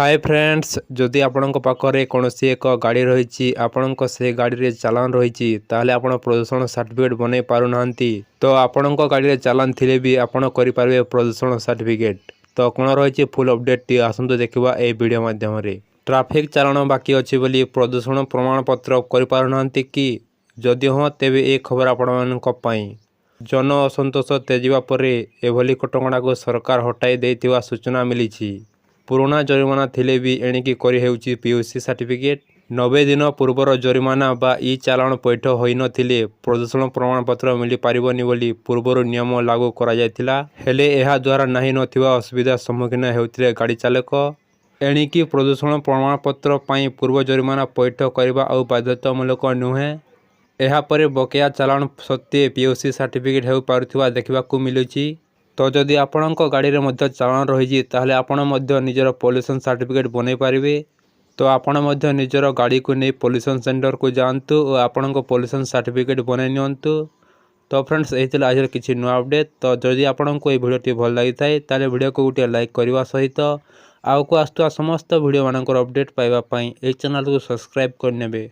Hi friends, जदि आपण पाखरे कौन एक गाड़ी रही आपण से गाड़ी चालान रही ताहले आपण प्रदूषण सर्टिफिकेट बनई पारना तो आपण गाड़ी चालान थिले भी आपण करें प्रदूषण सर्टिफिकेट। तो कौन रही फुल अपडेट टी आसतु देखा ए वीडियो माध्यम ट्रैफिक चालान बाकी अच्छी बोली प्रदूषण प्रमाण पत्र करना कि जदि हाँ तेबे ए खबर आपण जन असंतोष तेजिबा परे एभली कटकणा को सरकार हटाई देथिबा सूचना मिली। पुराना जरिमाना थिले भी एणिकी करी हेउची पीयूसी सर्टिफिकेट 90 दिन पूर्वर जरिमाना बा ई चालान पैठ होई नथिले प्रदूषण प्रमाणपत्र मिली पारिबनी बोली पूर्वर नियम लागू करा जायतिला। हेले एहा द्वारा नाही नथिबा असुविधा सम्मुखीन हेउथिले गाड़ी चालक। एणिकी प्रदूषण प्रमाणपत्र पाई पूर्व जरिमाना पैठ करबा आ बाध्यतामूलक नुहे। एहा परे बकेया चालान सत्वे पीयूसी सर्टिफिकेट हेउ पारुथिबा देखिबाकू मिलुची। तो जदि आपण गाड़ी में चालान रही ताहले आपण निजर पॉल्यूशन सर्टिफिकेट बनई पारे। तो आपण निजर गाड़ी को नहीं पॉल्यूशन सेंटर को जातु और आपण पॉल्यूशन सर्टिफिकेट बनई नियंतु। तो फ्रेंड्स यही आज किसी नुआ अपडेट। तो जदि आपण को भिडियो भल लगी थाए ताले वीडियो को गोटे लाइक करने सहित आउ को आसुवा समस्त वीडियो मानकर अपडेट पाइबा पई ए चैनल को सब्सक्राइब करनेबे।